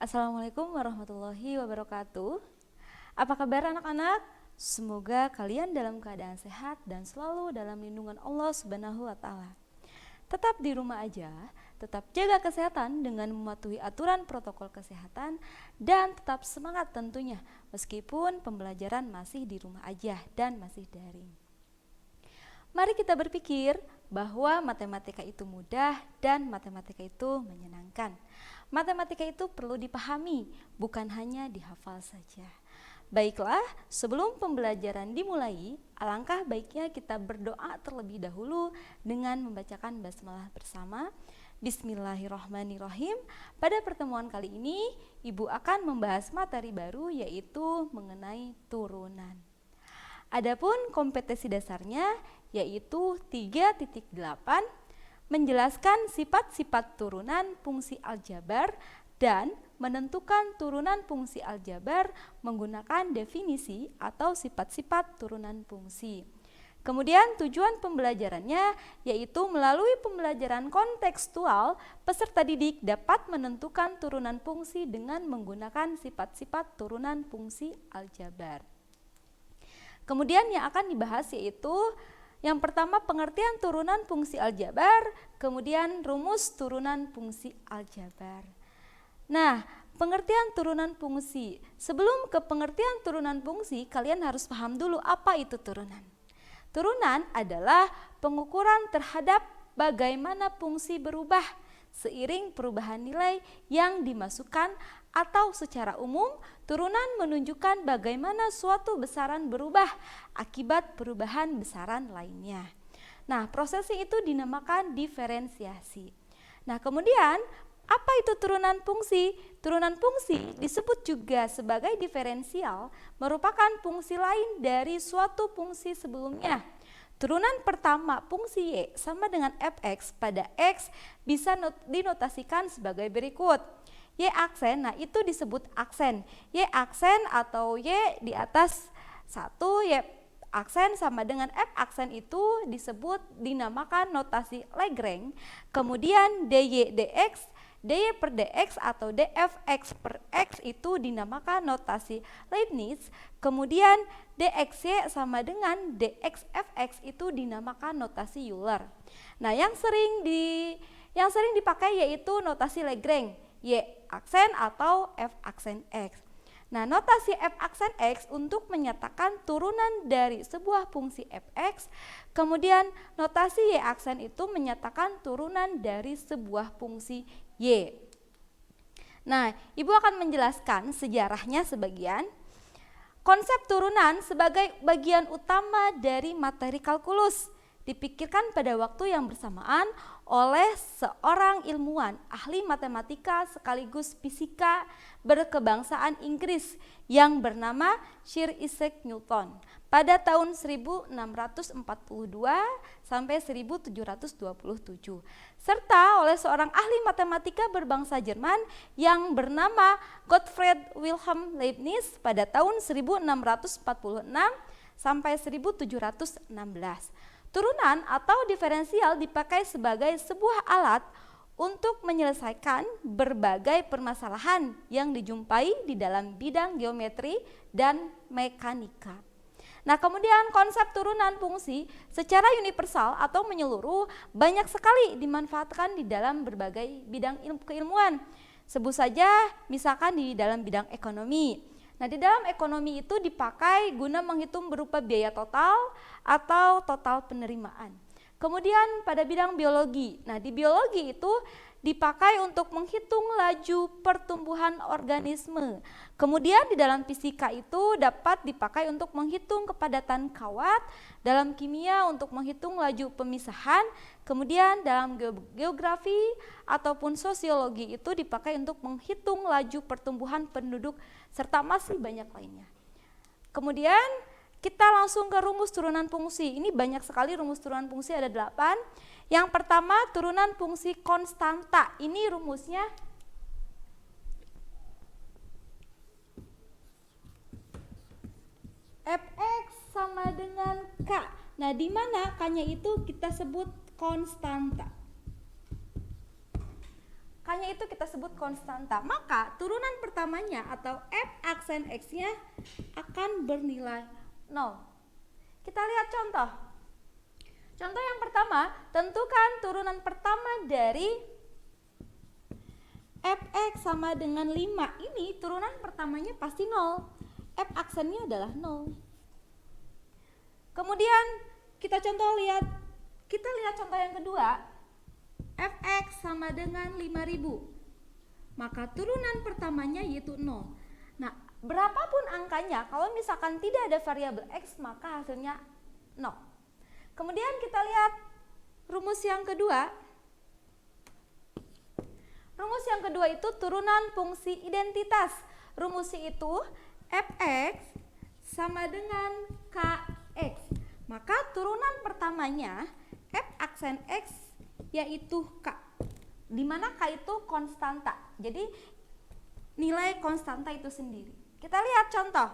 Assalamualaikum warahmatullahi wabarakatuh. Apa kabar anak-anak? Semoga kalian dalam keadaan sehat dan selalu dalam lindungan Allah Subhanahu wa taala. Tetap di rumah aja, tetap jaga kesehatan dengan mematuhi aturan protokol kesehatan dan tetap semangat tentunya meskipun pembelajaran masih di rumah aja dan masih daring. Mari kita berpikir bahwa matematika itu mudah dan matematika itu menyenangkan. Matematika itu perlu dipahami, bukan hanya dihafal saja. Baiklah, sebelum pembelajaran dimulai, alangkah baiknya kita berdoa terlebih dahulu dengan membacakan basmalah bersama. Bismillahirrahmanirrahim. Pada pertemuan kali ini, Ibu akan membahas materi baru yaitu mengenai turunan. Adapun kompetensi dasarnya yaitu 3.8 menjelaskan sifat-sifat turunan fungsi aljabar dan menentukan turunan fungsi aljabar menggunakan definisi atau sifat-sifat turunan fungsi. Kemudian tujuan pembelajarannya yaitu melalui pembelajaran kontekstual, peserta didik dapat menentukan turunan fungsi dengan menggunakan sifat-sifat turunan fungsi aljabar. Kemudian yang akan dibahas yaitu yang pertama pengertian turunan fungsi aljabar, kemudian rumus turunan fungsi aljabar. Nah, pengertian turunan fungsi. Sebelum ke pengertian turunan fungsi, kalian harus paham dulu apa itu turunan. Turunan adalah pengukuran terhadap bagaimana fungsi berubah seiring perubahan nilai yang dimasukkan, atau secara umum turunan menunjukkan bagaimana suatu besaran berubah akibat perubahan besaran lainnya. Nah, proses itu dinamakan diferensiasi. Nah, kemudian apa itu turunan fungsi? Turunan fungsi disebut juga sebagai diferensial, merupakan fungsi lain dari suatu fungsi sebelumnya. Turunan pertama fungsi y sama dengan fx pada x bisa dinotasikan sebagai berikut. Y aksen, nah itu disebut aksen. Y aksen atau y di atas 1, y aksen sama dengan f aksen itu dinamakan notasi Lagrange. Kemudian dy dx, dy per dx atau dfx per x itu dinamakan notasi Leibniz. Kemudian dxy sama dengan dxfx itu dinamakan notasi Euler. Nah, yang sering dipakai yaitu notasi Lagrange, y aksen atau f aksen x. Nah, notasi f aksen x untuk menyatakan turunan dari sebuah fungsi fx, kemudian notasi y aksen itu menyatakan turunan dari sebuah fungsi y. Nah, Ibu akan menjelaskan sejarahnya sebagian. Konsep turunan sebagai bagian utama dari materi kalkulus dipikirkan pada waktu yang bersamaan oleh seorang ilmuwan ahli matematika sekaligus fisika berkebangsaan Inggris yang bernama Sir Isaac Newton pada tahun 1642 sampai 1727, serta oleh seorang ahli matematika berbangsa Jerman yang bernama Gottfried Wilhelm Leibniz pada tahun 1646 sampai 1716. Turunan atau diferensial dipakai sebagai sebuah alat untuk menyelesaikan berbagai permasalahan yang dijumpai di dalam bidang geometri dan mekanika. Nah, kemudian konsep turunan fungsi secara universal atau menyeluruh banyak sekali dimanfaatkan di dalam berbagai bidang keilmuan. Sebut saja misalkan di dalam bidang ekonomi. Nah, di dalam ekonomi itu dipakai guna menghitung berupa biaya total atau total penerimaan. Kemudian pada bidang biologi, nah di biologi itu dipakai untuk menghitung laju pertumbuhan organisme. Kemudian di dalam fisika itu dapat dipakai untuk menghitung kepadatan kawat, dalam kimia untuk menghitung laju pemisahan, kemudian dalam geografi ataupun sosiologi itu dipakai untuk menghitung laju pertumbuhan penduduk, serta masih banyak lainnya. Kemudian kita langsung ke rumus turunan fungsi. Ini banyak sekali rumus turunan fungsi, ada 8. Yang pertama turunan fungsi konstanta. Ini rumusnya fx sama dengan k. Nah, di mana k-nya itu kita sebut konstanta. K-nya itu kita sebut konstanta. Maka turunan pertamanya atau f aksen X-nya akan bernilai 0. Kita lihat contoh. Contoh yang pertama, tentukan turunan pertama dari fx sama dengan 5. Ini turunan pertamanya pasti 0. F aksennya adalah 0. Kemudian kita lihat contoh yang kedua. Fx sama dengan 5000. Maka turunan pertamanya yaitu 0. Nah, berapapun angkanya, kalau misalkan tidak ada variabel x, maka hasilnya 0. Kemudian kita lihat rumus yang kedua. Rumus yang kedua itu turunan fungsi identitas. Rumusnya itu fx sama dengan kx. Maka turunan pertamanya f aksen x yaitu k, di mana k itu konstanta. Jadi nilai konstanta itu sendiri. Kita lihat contoh.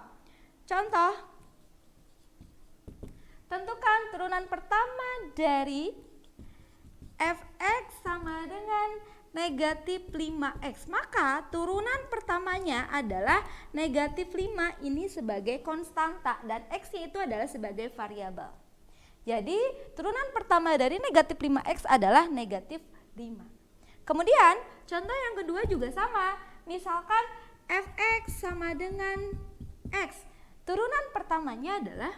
Tentukan turunan pertama dari fx sama dengan negatif 5x. Maka turunan pertamanya adalah negatif 5 ini sebagai konstanta dan x-nya itu adalah sebagai variabel. Jadi turunan pertama dari negatif 5x adalah negatif 5. Kemudian contoh yang kedua juga sama. Misalkan fx sama dengan x. Turunan pertamanya adalah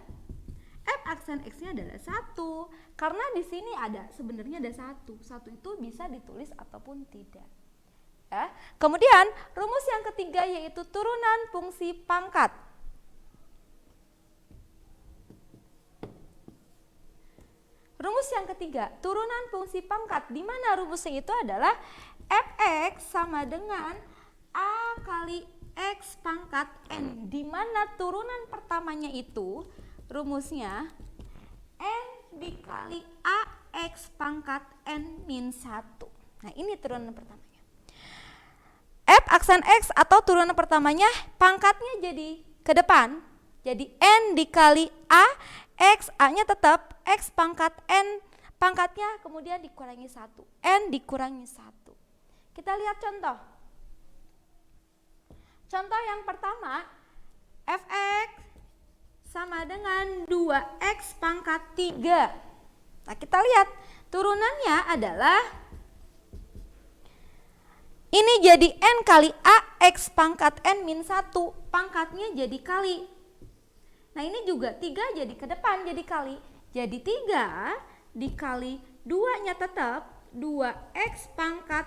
f aksen x-nya adalah 1. Karena di sini sebenarnya ada 1. 1 itu bisa ditulis ataupun tidak. Ya. Kemudian rumus yang ketiga yaitu turunan fungsi pangkat. Rumus yang ketiga, turunan fungsi pangkat, di mana rumusnya itu adalah fx sama dengan a kali x pangkat n, di mana turunan pertamanya itu rumusnya n dikali a x pangkat n min 1. Nah, ini turunan pertamanya. F aksen x atau turunan pertamanya pangkatnya jadi ke depan. Jadi n dikali a, x, a-nya tetap, x pangkat n, pangkatnya kemudian dikurangi 1. N dikurangi 1. Kita lihat contoh. Contoh yang pertama, fx sama dengan 2x pangkat 3. Nah, kita lihat turunannya adalah ini jadi n kali a, x pangkat n min 1. Pangkatnya jadi kali. Nah, ini juga 3 jadi ke depan jadi kali. Jadi 3 dikali 2-nya tetap 2x pangkat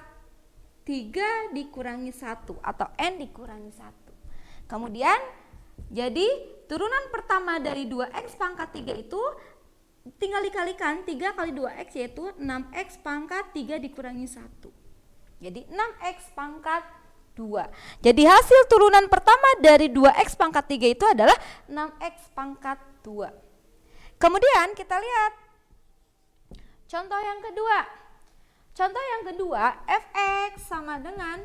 3 dikurangi 1 atau n dikurangi 1. Kemudian jadi turunan pertama dari 2x pangkat 3 itu tinggal dikalikan 3 kali 2x yaitu 6x pangkat 3 dikurangi 1. Jadi 6x pangkat 2. Jadi hasil turunan pertama dari 2x pangkat 3 itu adalah 6x pangkat 2. Kemudian kita lihat contoh yang kedua. Contoh yang kedua, fx sama dengan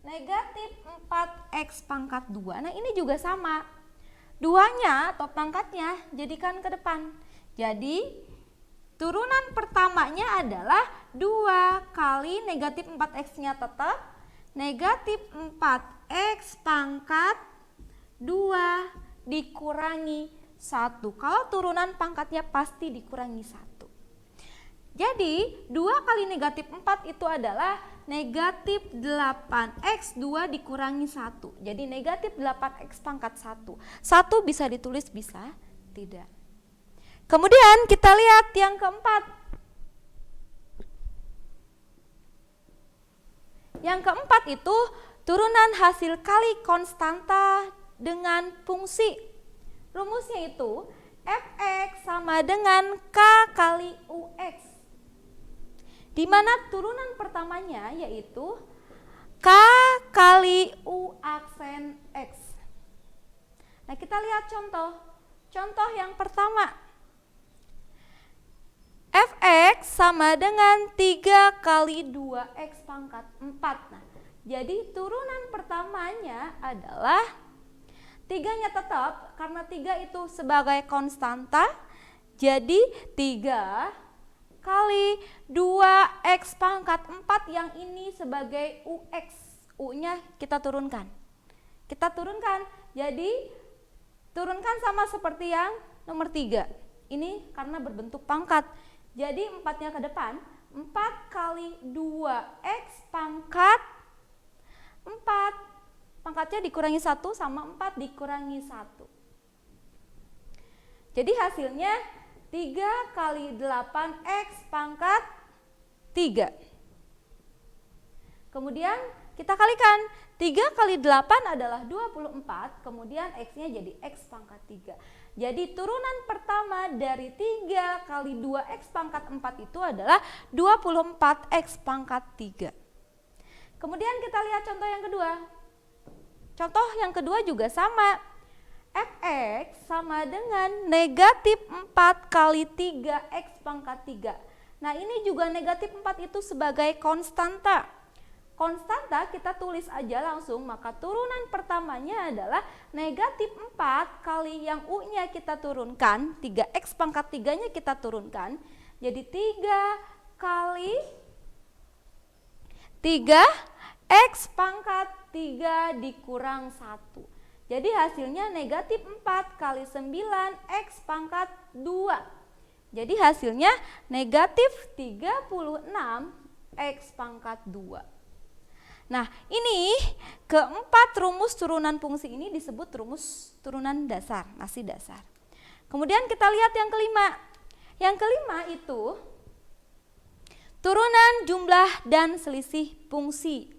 negatif 4x pangkat 2. Nah, ini juga sama. 2-nya atau pangkatnya jadikan ke depan. Jadi turunan pertamanya adalah 2 kali negatif 4x-nya tetap negatif 4x pangkat 2 dikurangi 1. Kalau turunan pangkatnya pasti dikurangi 1. Jadi 2 kali negatif 4 itu adalah negatif 8x 2 dikurangi 1. Jadi negatif 8x pangkat 1. 1 bisa ditulis, bisa tidak. Kemudian kita lihat yang keempat. Yang keempat itu turunan hasil kali konstanta dengan fungsi. Rumusnya itu fx sama dengan k kali ux. Di mana turunan pertamanya yaitu k kali u aksen x. Nah, kita lihat contoh. Contoh yang pertama. Fx sama dengan 3 kali 2x pangkat 4. Nah, jadi turunan pertamanya adalah 3-nya tetap, karena 3 itu sebagai konstanta. Jadi 3 kali 2x pangkat 4 yang ini sebagai UX. U-nya kita turunkan. Jadi turunkan sama seperti yang nomor 3. Ini karena berbentuk pangkat. Jadi 4-nya ke depan. 4 kali 2x pangkat 4. Pangkatnya dikurangi 1 sama 4 dikurangi 1. Jadi hasilnya 3 kali 8x pangkat 3. Kemudian kita kalikan. 3 kali 8 adalah 24, kemudian x-nya jadi x pangkat 3. Jadi turunan pertama dari 3 kali 2x pangkat 4 itu adalah 24x pangkat 3. Kemudian kita lihat contoh yang kedua. Contoh yang kedua juga sama. Fx sama dengan negatif 4 kali 3x pangkat 3. Nah ini juga negatif 4 itu sebagai konstanta. Konstanta kita tulis aja langsung, maka turunan pertamanya adalah negatif 4 kali yang u-nya kita turunkan, 3x pangkat 3-nya kita turunkan, jadi 3 kali 3x pangkat 3 dikurang 1. Jadi hasilnya negatif 4 kali 9x pangkat 2. Jadi hasilnya negatif 36x pangkat 2. Nah ini keempat rumus turunan fungsi ini disebut rumus turunan dasar, masih dasar. Kemudian kita lihat yang kelima. Yang kelima itu turunan jumlah dan selisih fungsi.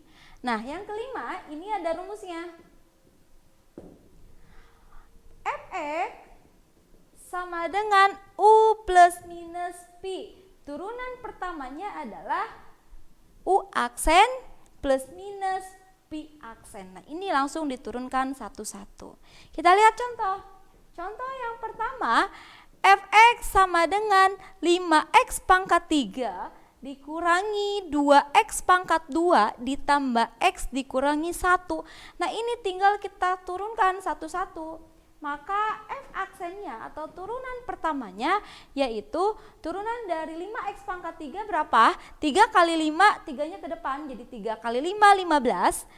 Nah yang kelima ini ada rumusnya. Fx sama dengan U plus minus Pi. Turunan pertamanya adalah U aksen plus minus Pi aksen. Nah ini langsung diturunkan satu-satu. Kita lihat contoh. Contoh yang pertama, Fx sama dengan 5x pangkat 3 dikurangi 2x pangkat 2 ditambah x dikurangi 1. Nah ini tinggal kita turunkan satu-satu. Maka f aksennya atau turunan pertamanya yaitu turunan dari 5x pangkat 3 berapa? 3 kali 5, 3-nya ke depan jadi 3 kali 5, 15.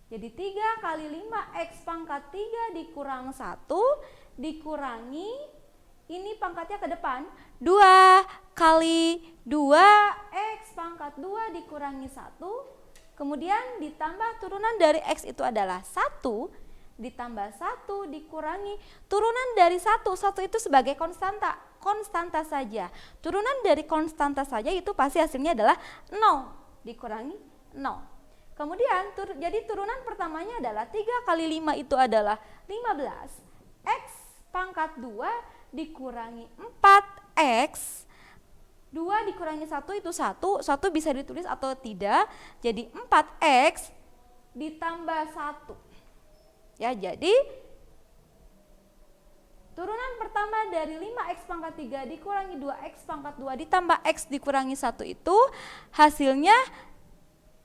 Jadi 3 kali 5x pangkat 3 dikurang 1 dikurangi, ini pangkatnya ke depan, 2 kali 2x pangkat 2 dikurangi 1. Kemudian ditambah turunan dari x itu adalah 1. Ditambah 1 dikurangi turunan dari 1 itu sebagai konstanta saja. Turunan dari konstanta saja itu pasti hasilnya adalah 0 dikurangi 0. Kemudian jadi turunan pertamanya adalah 3 kali 5 itu adalah 15. X pangkat 2 dikurangi 4x. 2 dikurangi 1 itu 1 bisa ditulis atau tidak. Jadi 4x ditambah 1. Ya, jadi turunan pertama dari 5x pangkat 3 dikurangi 2x pangkat 2 ditambah x dikurangi 1 itu hasilnya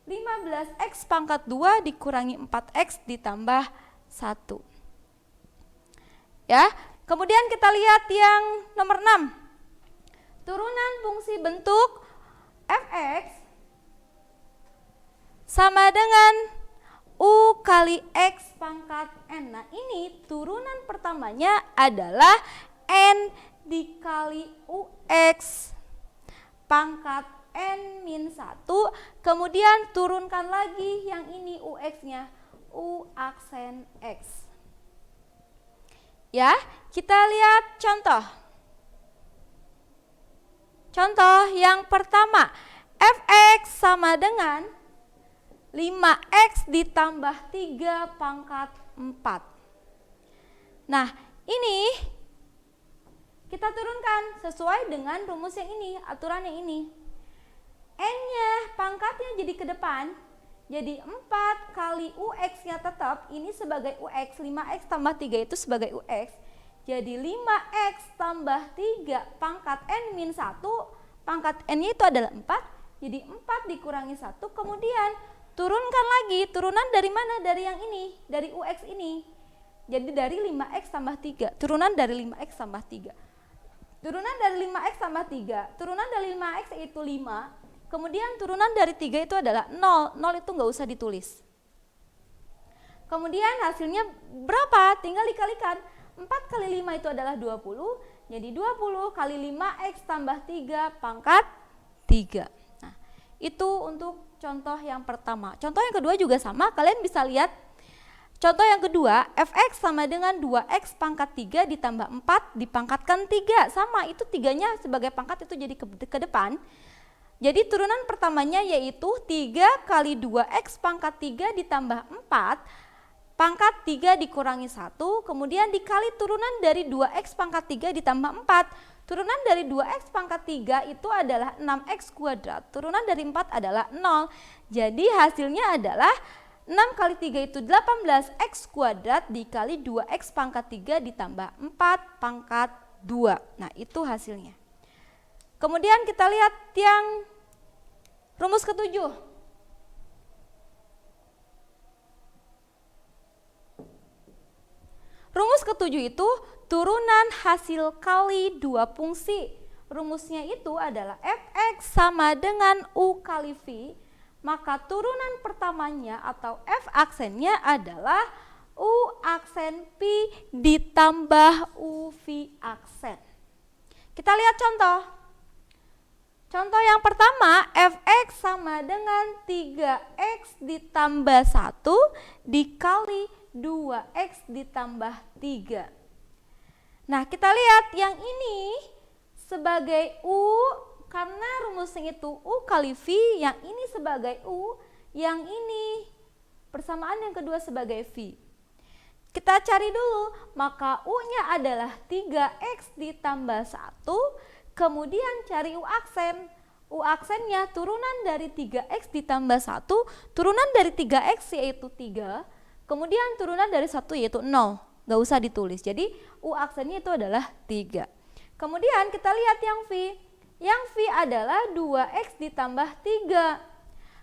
15x pangkat 2 dikurangi 4x ditambah 1. Ya, kemudian kita lihat yang nomor 6. Turunan fungsi bentuk fx sama dengan U kali X pangkat N. Nah ini turunan pertamanya adalah N dikali UX pangkat N min 1. Kemudian turunkan lagi yang ini UX-nya, U aksen X. Ya, kita lihat contoh. Contoh yang pertama, Fx sama dengan 5x ditambah 3 pangkat 4. Nah ini kita turunkan sesuai dengan rumus yang ini, aturan yang ini. N-nya pangkatnya jadi ke depan, jadi 4 kali UX-nya tetap, ini sebagai UX, 5x tambah 3 itu sebagai UX. Jadi 5x tambah 3 pangkat N min 1, pangkat N-nya itu adalah 4, jadi 4 dikurangi 1, kemudian turunkan lagi, turunan dari mana? Dari yang ini, dari UX ini. Jadi dari 5x tambah 3, turunan dari 5x tambah 3. Turunan dari 5x tambah 3. Turunan dari 5x itu 5. Kemudian turunan dari 3 itu adalah 0. 0 itu nggak usah ditulis. Kemudian hasilnya berapa? Tinggal dikalikan. 4 kali 5 itu adalah 20. Jadi 20 kali 5x tambah 3 pangkat 3. Nah, itu untuk contoh yang pertama. Contoh yang kedua juga sama. Kalian bisa lihat. Contoh yang kedua, fx sama dengan 2x pangkat 3 ditambah 4 dipangkatkan 3. Sama, itu 3-nya sebagai pangkat itu jadi ke depan. Jadi turunan pertamanya yaitu 3 kali 2x pangkat 3 ditambah 4 pangkat 3 dikurangi 1. Kemudian dikali turunan dari 2x pangkat 3 ditambah 4. Turunan dari 2x pangkat 3 itu adalah 6x kuadrat. Turunan dari 4 adalah 0. Jadi hasilnya adalah 6 kali 3 itu 18x kuadrat dikali 2x pangkat 3 ditambah 4 pangkat 2. Nah, itu hasilnya. Kemudian kita lihat yang rumus ketujuh. Rumus ketujuh itu turunan hasil kali dua fungsi. Rumusnya itu adalah fx sama dengan u kali v. Maka turunan pertamanya atau f aksennya adalah u aksen P ditambah u V aksen. Kita lihat contoh. Contoh yang pertama, fx sama dengan 3x ditambah 1 dikali 2x ditambah 3. Nah, kita lihat yang ini sebagai u. Karena rumusnya itu U kali V, yang ini sebagai U, yang ini persamaan yang kedua sebagai V. Kita cari dulu, maka U-nya adalah 3x ditambah 1, kemudian cari U aksen. U aksennya turunan dari 3x ditambah 1, turunan dari 3x yaitu 3, kemudian turunan dari 1 yaitu 0, gak usah ditulis. Jadi U aksennya itu adalah 3. Kemudian kita lihat yang V. Yang V adalah 2x ditambah 3.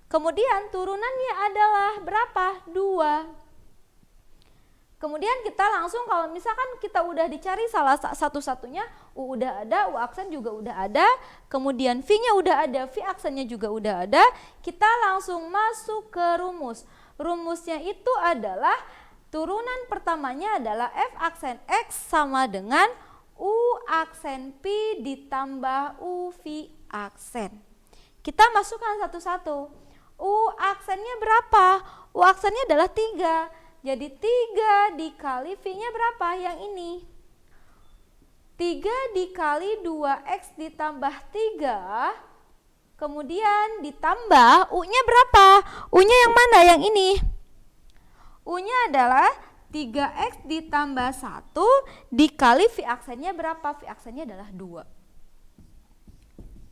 Kemudian turunannya adalah berapa? 2. Kemudian kita langsung kalau misalkan kita udah dicari salah satu-satunya, U udah ada, U aksen juga udah ada, kemudian V-nya udah ada, V aksennya juga udah ada, kita langsung masuk ke rumus. Rumusnya itu adalah turunan pertamanya adalah F aksen X sama dengan U aksen P ditambah U V aksen. Kita masukkan satu-satu. U aksennya berapa? U aksennya adalah 3. Jadi 3 dikali V-nya berapa? Yang ini. 3 dikali 2x ditambah 3. Kemudian ditambah U-nya berapa? U-nya yang mana? Yang ini. U-nya adalah 3x ditambah 1 dikali V aksennya berapa? V aksennya adalah 2.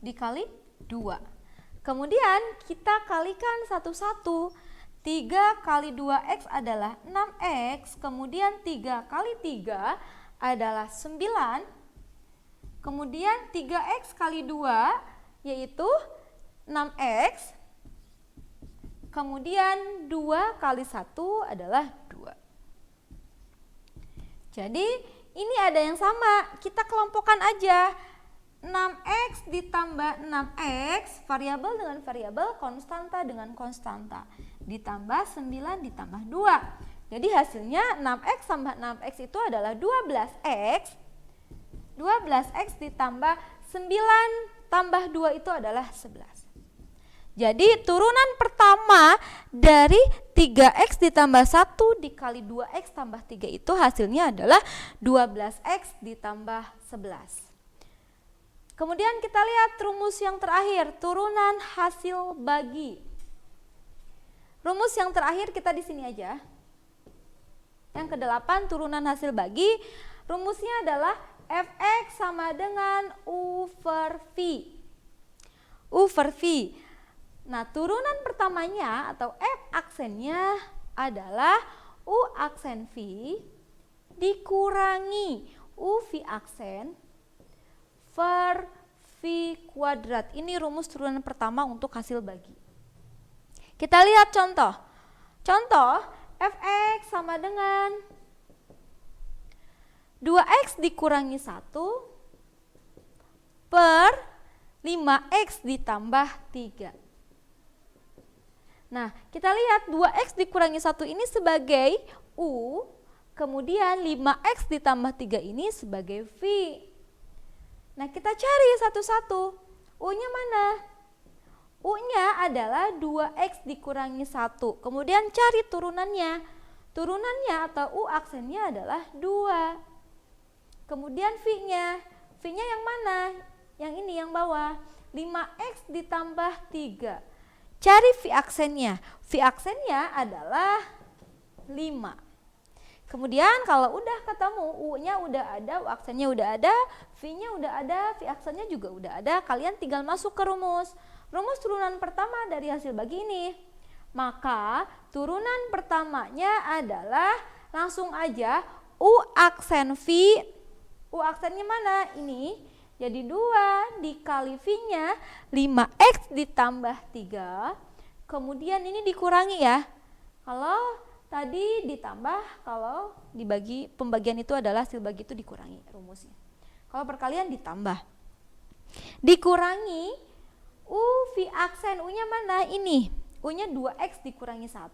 Dikali 2. Kemudian kita kalikan satu-satu. 3 kali 2x adalah 6x. Kemudian 3 kali 3 adalah 9. Kemudian 3x kali 2 yaitu 6x. Kemudian 2 kali 1 adalah 2. Jadi ini ada yang sama, kita kelompokkan aja. 6x ditambah 6x, variabel dengan variabel, konstanta dengan konstanta. Ditambah 9 ditambah 2. Jadi hasilnya 6x tambah 6x itu adalah 12x. 12x ditambah 9 tambah 2 itu adalah 11. Jadi turunan pertama dari 3x ditambah 1 dikali 2x tambah 3 itu hasilnya adalah 12x ditambah 11. Kemudian kita lihat rumus yang terakhir, turunan hasil bagi. Rumus yang terakhir kita di sini aja. Yang ke-8 turunan hasil bagi, rumusnya adalah fx sama dengan u per v. U per v. Nah, turunan pertamanya atau f aksennya adalah u aksen v dikurangi u v aksen per v kuadrat. Ini rumus turunan pertama untuk hasil bagi. Kita lihat contoh. Contoh, fx sama dengan 2x dikurangi 1 per 5x ditambah 3. Nah, kita lihat 2x dikurangi 1 ini sebagai U, kemudian 5x ditambah 3 ini sebagai V. Nah, kita cari satu-satu. U-nya mana? U-nya adalah 2x dikurangi 1. Kemudian cari turunannya. Turunannya atau U aksennya adalah 2. Kemudian V-nya. V-nya yang mana? Yang ini, yang bawah. 5x ditambah 3. Cari V aksennya. V aksennya adalah 5. Kemudian kalau udah ketemu, U-nya udah ada, U aksennya udah ada, V-nya udah ada, V aksennya juga udah ada, kalian tinggal masuk ke rumus. Rumus turunan pertama dari hasil bagi ini. Maka turunan pertamanya adalah langsung aja U aksen V. U aksennya mana? Ini. Jadi 2 dikali V-nya 5x ditambah 3. Kemudian ini dikurangi ya. Kalau tadi ditambah, kalau dibagi pembagian itu adalah hasil bagi itu dikurangi rumusnya. Kalau perkalian ditambah. Dikurangi U V aksen, U-nya mana? Ini. U-nya 2x dikurangi 1.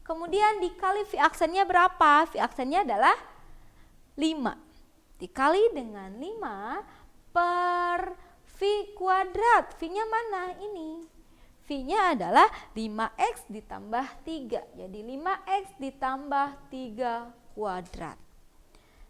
Kemudian dikali V aksennya berapa? V aksennya adalah 5. Dikali dengan 5 per V kuadrat. V-nya mana? Ini. V-nya adalah 5x ditambah 3. Jadi 5x ditambah 3 kuadrat.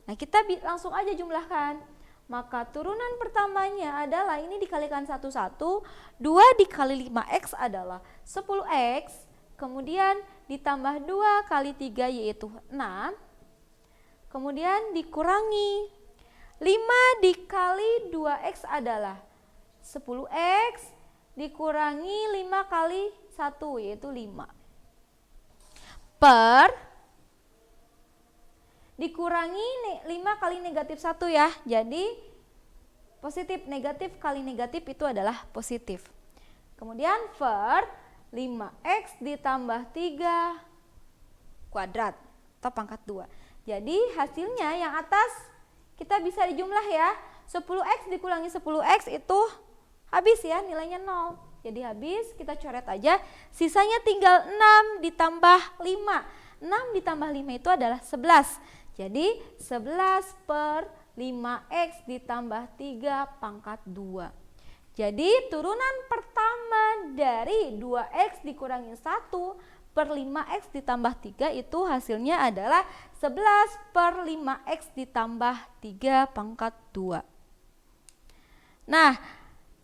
Nah, kita langsung aja jumlahkan. Maka turunan pertamanya adalah ini dikalikan 1, 2 dikali 5x adalah 10x. Kemudian ditambah 2 kali 3 yaitu 6. Kemudian dikurangi 5 dikali 2x adalah 10x dikurangi 5 kali 1 yaitu 5. Per dikurangi 5 kali negatif 1 ya. Jadi positif, negatif kali negatif itu adalah positif. Kemudian per 5x ditambah 3 kuadrat atau pangkat 2. Jadi hasilnya yang atas kita bisa dijumlah ya. 10x dikurangi 10x itu habis ya, nilainya 0. Jadi habis, kita coret aja. Sisanya tinggal 6 ditambah 5. 6 ditambah 5 itu adalah 11. Jadi 11 per 5x ditambah 3 pangkat 2. Jadi turunan pertama dari 2x dikurangi 1 per 5x ditambah 3 itu hasilnya adalah 11 per 5x ditambah 3 pangkat 2. Nah,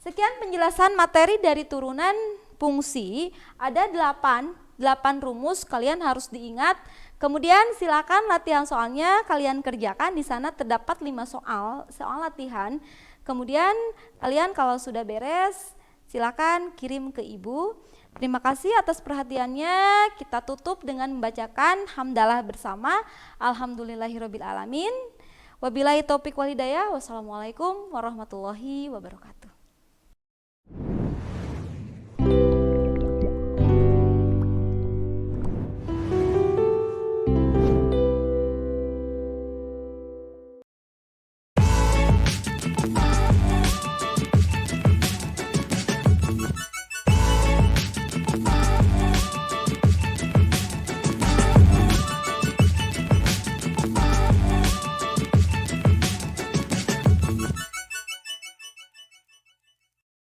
sekian penjelasan materi dari turunan fungsi. Ada 8 rumus kalian harus diingat. Kemudian silakan latihan soalnya kalian kerjakan. Di sana terdapat 5 soal latihan. Kemudian kalian kalau sudah beres silakan kirim ke ibu. Terima kasih atas perhatiannya. Kita tutup dengan membacakan hamdalah bersama. Alhamdulillahirabbil alamin. Wabillahi taufik wal hidayah. Wassalamualaikum warahmatullahi wabarakatuh.